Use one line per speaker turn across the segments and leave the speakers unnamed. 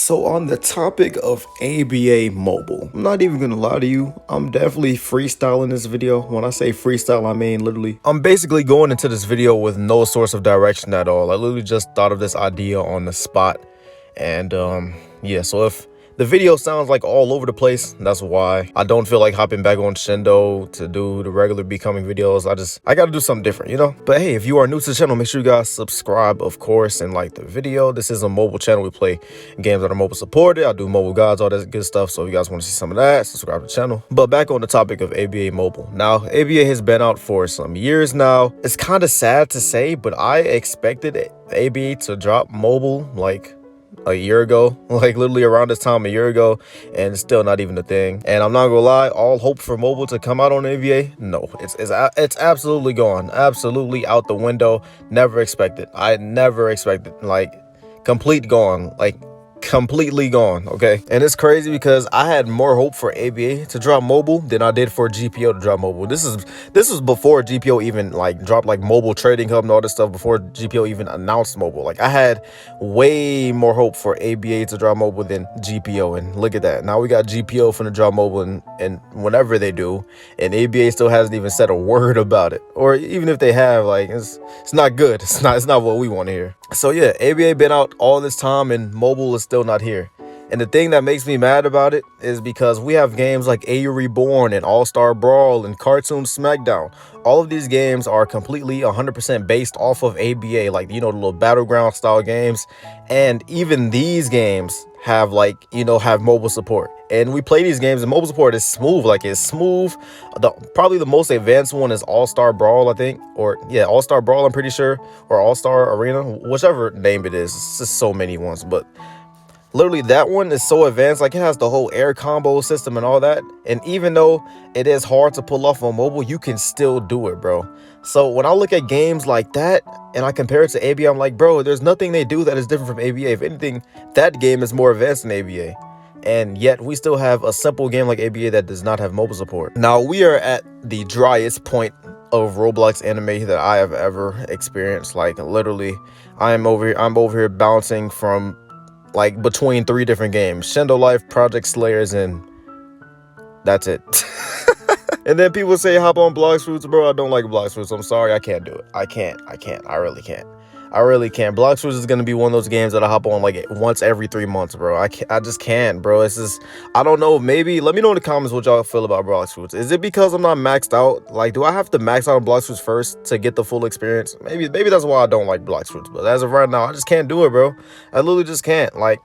So on the topic of ABA mobile, I'm not even gonna lie to you, I'm definitely freestyling this video. When I say freestyle, I mean literally. I'm basically going into this video with no source of direction at all. I literally just thought of this idea on the spot. And yeah, so if the video sounds like all over the place, that's why. I don't feel like hopping back on Shindo to do the regular becoming videos. I gotta do something different, you know? But hey, if you are new to the channel, make sure you guys subscribe, of course, and like the video. This is a mobile channel. We play games that are mobile supported. I do mobile guides, all that good stuff. So if you guys want to see some of that, subscribe to the channel. But back on the topic of ABA mobile. Now, ABA has been out for some years now. It's kind of sad to say, but I expected ABA to drop mobile like a year ago, like literally around this time a year ago, and it's still not even a thing. And I'm not gonna lie, all hope for mobile to come out on ABA, no, it's absolutely gone, absolutely out the window. Never expected. I never expected, like, complete gone, like completely gone. Okay, and it's crazy because I had more hope for ABA to drop mobile than I did for GPO to drop mobile. This is before GPO even like dropped like mobile trading hub and all this stuff, before GPO even announced mobile. Like, I had way more hope for ABA to drop mobile than GPO, and look at that. Now we got GPO finna drop mobile, and whenever they do, and ABA still hasn't even said a word about it. Or even if they have, like, it's not good. It's not what we want to hear. So yeah, ABA been out all this time and mobile is still not here. And the thing that makes me mad about it is because we have games like AU Reborn and All-Star Brawl and Cartoon Smackdown. All of these games are completely 100% based off of ABA, like, you know, the little battleground style games. And even these games have, like, you know, have mobile support. And we play these games and mobile support is smooth. Like, it's smooth. Probably the most advanced one is All-Star Brawl, I think. Or yeah, All-Star Brawl, I'm pretty sure. Or All-Star Arena, whichever name it is. It's just so many ones. But literally that one is so advanced. Like, it has the whole air combo system and all that. And even though it is hard to pull off on mobile, you can still do it, bro. So when I look at games like that and I compare it to ABA, I'm like, bro, there's nothing they do that is different from ABA. If anything, that game is more advanced than ABA. And yet we still have a simple game like ABA that does not have mobile support. Now, we are at the driest point of Roblox anime that I have ever experienced. Like, literally, I'm over here bouncing from like between 3 different games: Shindo Life, Project Slayers, and that's it. And then people say hop on Blox Fruits. Bro, I don't like Blox Fruits. I'm sorry, I can't do it. I can't. I really can't. Blox Fruits is gonna be one of those games that I hop on like once every 3 months, bro. I just can't, bro. It's just, I don't know. Maybe let me know in the comments what y'all feel about Blox Fruits. Is it because I'm not maxed out? Like, do I have to max out on Blox Fruits first to get the full experience? Maybe that's why I don't like Blox Fruits. But as of right now, I just can't do it, bro. I literally just can't. Like,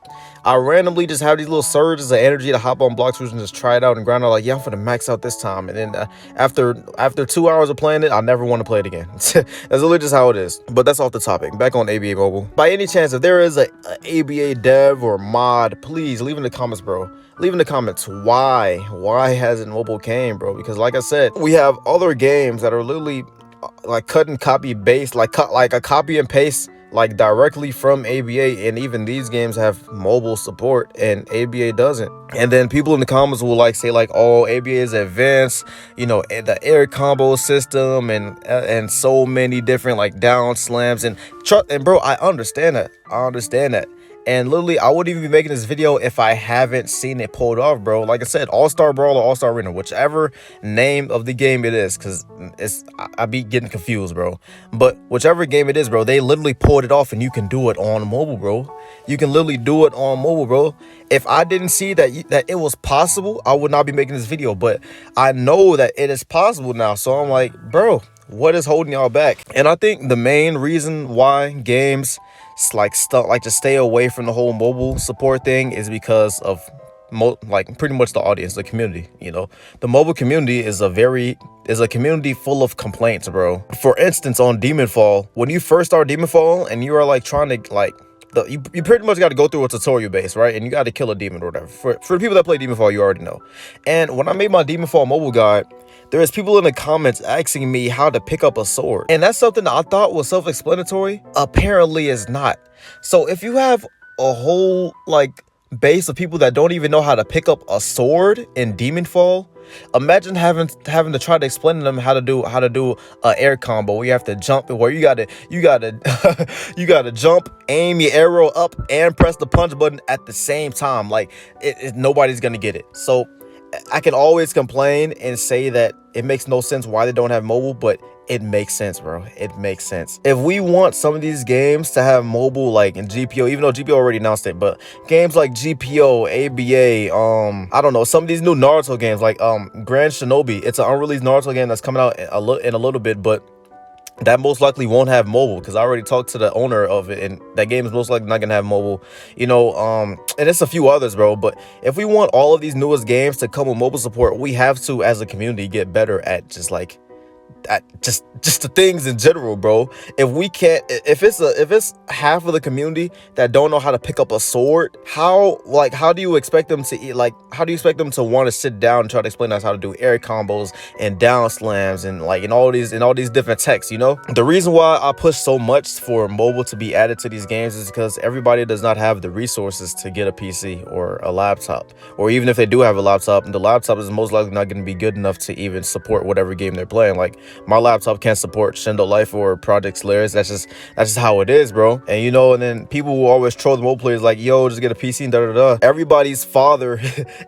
I randomly just have these little surges of energy to hop on Blox Fruits and just try it out and grind out. Like, yeah, I'm gonna max out this time. And then after 2 hours of playing it, I never want to play it again. That's literally just how it is. But that's off the topic. Back on ABA mobile. By any chance, if there is a ABA dev or mod, please leave in the comments, bro. Leave in the comments why hasn't mobile came, bro? Because like I said, we have other games that are literally like cut and copy based, like a copy and paste, like directly from ABA, and even these games have mobile support and ABA doesn't. And then people in the comments will like say like, oh, ABA is advanced, you know, the air combo system and so many different like down slams and bro, I understand that. And literally, I wouldn't even be making this video if I haven't seen it pulled off, bro. Like I said, All-Star Brawl or All-Star Arena, whichever name of the game it is, because I be getting confused, bro. But whichever game it is, bro, they literally pulled it off, and you can do it on mobile, bro. You can literally do it on mobile, bro. If I didn't see that it was possible, I would not be making this video. But I know that it is possible now, so I'm like, bro, what is holding y'all back? And I think the main reason why games like to stay away from the whole mobile support thing is because of like pretty much the audience, the community. You know, the mobile community is a community full of complaints, bro. For instance, on Demonfall, when you first start Demonfall and you are like trying to like you pretty much got to go through a tutorial base, right? And you got to kill a demon or whatever. For the people that play Demonfall, you already know. And when I made my Demonfall mobile guide, there's people in the comments asking me how to pick up a sword. And that's something that I thought was self-explanatory. Apparently is not. So if you have a whole like base of people that don't even know how to pick up a sword in Demonfall, Imagine having to try to explain to them how to do a air combo where you have to jump, where you gotta you gotta jump, aim your arrow up, and press the punch button at the same time. Like nobody's gonna get it. So I can always complain and say that it makes no sense why they don't have mobile, but it makes sense, bro. It makes sense. If we want some of these games to have mobile, like in GPO, even though GPO already announced it, but games like GPO, ABA, I don't know, some of these new Naruto games like Grand Shinobi, it's an unreleased Naruto game that's coming out in a little bit, but that most likely won't have mobile because I already talked to the owner of it, and that game is most likely not gonna have mobile, and it's a few others, bro. But if we want all of these newest games to come with mobile support, we have to, as a community, get better at just the things in general, bro. If we can't, if it's half of the community that don't know how to pick up a sword, how do you expect them to eat? Like, how do you expect them to want to sit down and try to explain us how to do air combos and down slams and all these different techs? The reason why I push so much for mobile to be added to these games is because everybody does not have the resources to get a PC or a laptop, or even if they do have a laptop, the laptop is most likely not going to be good enough to even support whatever game they're playing. Like, my laptop can't support Shindo Life or Project Slayers. That's just how it is, bro. And then people will always troll the mobile players like, yo, just get a PC and da. Everybody's father,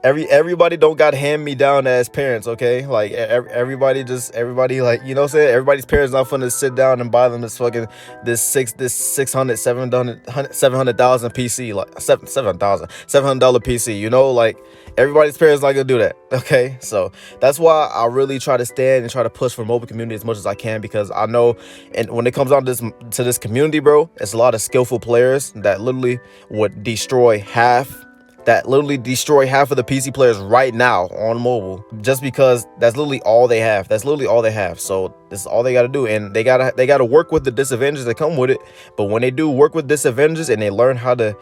everybody don't got hand me down as parents, okay? Like everybody like, you know what I'm saying? Everybody's parents not finna sit down and buy them this 700,000 PC, like $700 PC, like everybody's parents not gonna do that, okay? So that's why I really try to stand and try to push for mobile community as much as I can, because I know, and when it comes down to this community, bro, it's a lot of skillful players that literally would destroy half of the PC players right now on mobile, just because that's literally all they have. So this is all they got to do, and they gotta work with the disadvantages that come with it. But when they do work with disadvantages and they learn how to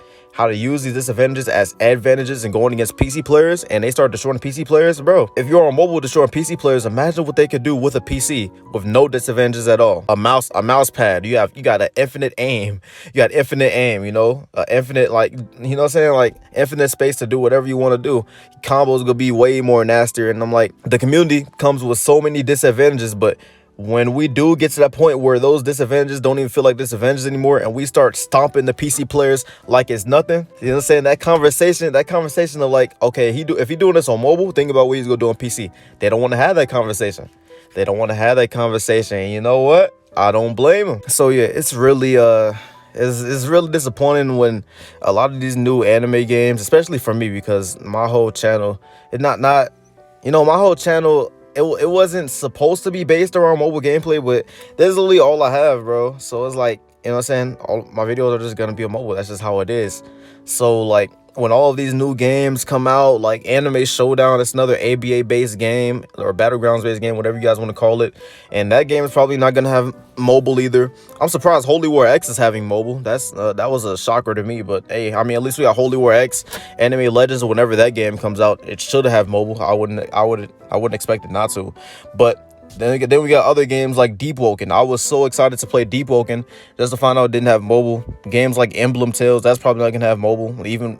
use these disadvantages as advantages and going against PC players, and they start destroying PC players, bro, if you're on mobile destroying PC players, imagine what they could do with a PC with no disadvantages at all. A mouse pad, you got an infinite aim, infinite, like, you know what I'm saying, like infinite space to do whatever you want to do. Combos gonna be way more nastier. And I'm like, the community comes with so many disadvantages, but when we do get to that point where those disadvantages don't even feel like disadvantages anymore, and we start stomping the PC players like it's nothing, you know what I'm saying? That conversation of like, okay, if he doing this on mobile, think about what he's gonna do on PC. They don't want to have that conversation. And you know what? I don't blame them. So yeah, it's really it's really disappointing when a lot of these new anime games, especially for me, because my whole channel, it wasn't supposed to be based around mobile gameplay, but this is literally all I have, bro. So it's like, you know what I'm saying, all my videos are just gonna be on mobile. That's just how it is. So like, when all of these new games come out, like Anime Showdown, it's another ABA based game or Battlegrounds based game, whatever you guys want to call it, and that game is probably not gonna have mobile either. I'm surprised Holy War X is having mobile. That was a shocker to me, but hey, I mean, at least we got Holy War X, Anime Legends. Whenever that game comes out, it should have mobile. I wouldn't expect it not to, but then we got other games like Deep Woken. I was so excited to play Deep Woken just to find out it didn't have mobile. Games like Emblem Tales, that's probably not gonna have mobile. Even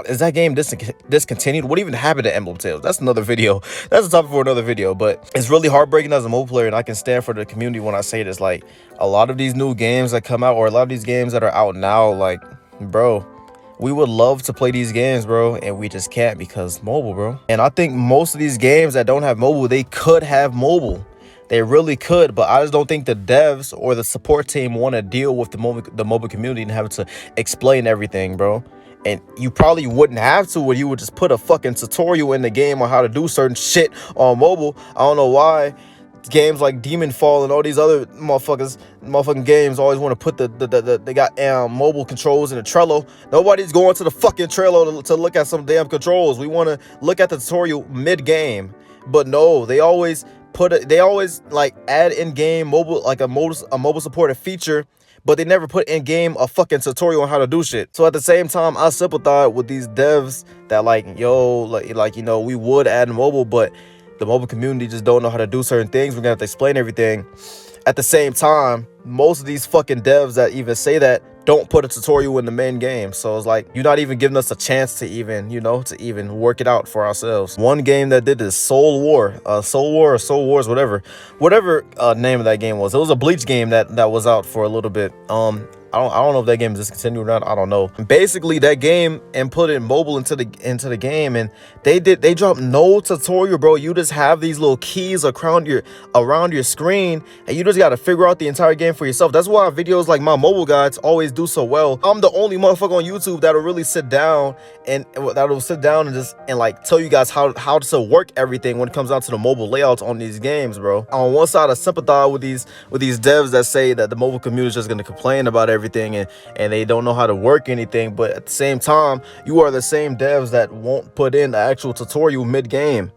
is that game discontinued? What even happened to Emblem Tales? That's another video. That's a topic for another video. But it's really heartbreaking as a mobile player, and I can stand for the community when I say this. Like, a lot of these new games that come out, or a lot of these games that are out now, like, bro, we would love to play these games, bro, and we just can't because mobile, bro. And I think most of these games that don't have mobile, they could have mobile. They really could, but I just don't think the devs or the support team want to deal with the mobile community and have to explain everything, bro. And you probably wouldn't have to, or you would just put a fucking tutorial in the game on how to do certain shit on mobile. I don't know why games like Demon Fall and all these other motherfucking games always want to put they got mobile controls in the Trello. Nobody's going to the fucking Trello to look at some damn controls. We want to look at the tutorial mid-game, but no, they always like add in-game mobile, like a mobile supported feature, but they never put in game a fucking tutorial on how to do shit. So at the same time, I sympathize with these devs that like, yo, like you know, we would add mobile, but the mobile community just don't know how to do certain things. We're gonna have to explain everything. At the same time, most of these fucking devs that even say that don't put a tutorial in the main game. So it's like, you're not even giving us a chance to even, you know, to even work it out for ourselves. One game that did this, Soul War or Soul Wars, whatever name of that game was. It was a Bleach game that was out for a little bit. I don't know if that game is discontinued or not. I don't know. Basically, that game and put in mobile into the game, and they dropped no tutorial, bro. You just have these little keys around your screen, and you just got to figure out the entire game for yourself. That's why videos like my mobile guides always do so well. I'm the only motherfucker on YouTube that'll really sit down and just like tell you guys how to work everything when it comes down to the mobile layouts on these games, bro. On one side, I sympathize with these devs that say that the mobile community is just gonna complain about everything and they don't know how to work anything, but at the same time, you are the same devs that won't put in the actual tutorial mid-game.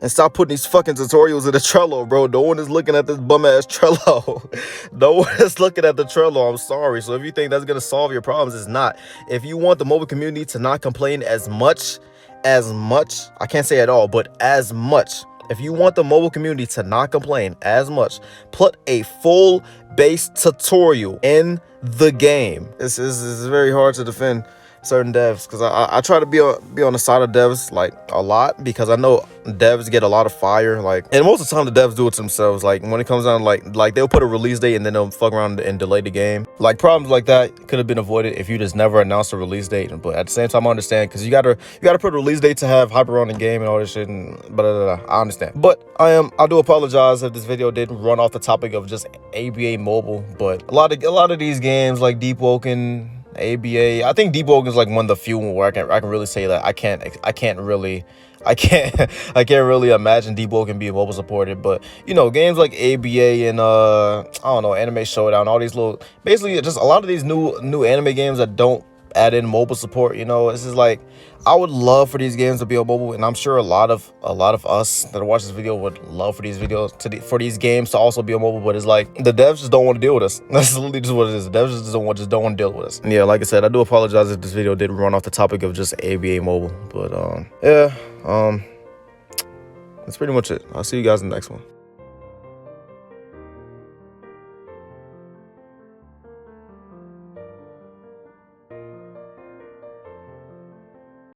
And stop putting these fucking tutorials in the Trello, bro. No one is looking at this bum-ass Trello. No one is looking at the Trello. I'm sorry. So if you think that's gonna solve your problems, it's not. If you want the mobile community to not complain as much, I can't say at all, but as much. If you want the mobile community to not complain as much, put a full base tutorial in the game. This is very hard to defend certain devs, because I try to be on the side of devs like a lot, because I know devs get a lot of fire, like, and most of the time the devs do it to themselves. Like when it comes down to like they'll put a release date and then they'll fuck around and delay the game. Like problems like that could have been avoided if you just never announced a release date. But at the same time, I understand, because you gotta put a release date to have hyper on the game and all this shit, and I understand. But I do apologize if this video did run off the topic of just ABA mobile. But a lot of these games like Deep Woken, ABA, I think Deep Woken is like one of the few where I can really say that I can't really imagine Deep Woken being mobile supported. But you know, games like ABA and I don't know, Anime Showdown, all these little, basically just a lot of these new anime games that don't add in mobile support, you know, it's just like, I would love for these games to be on mobile, and I'm sure a lot of us that watch this video would love for these for these games to also be on mobile. But it's like, the devs just don't want to deal with us. That's literally just what it is. The devs just don't want to deal with us. And yeah, like I said, I do apologize if this video did run off the topic of just ABA mobile. But yeah, that's pretty much it. I'll see you guys in the next one.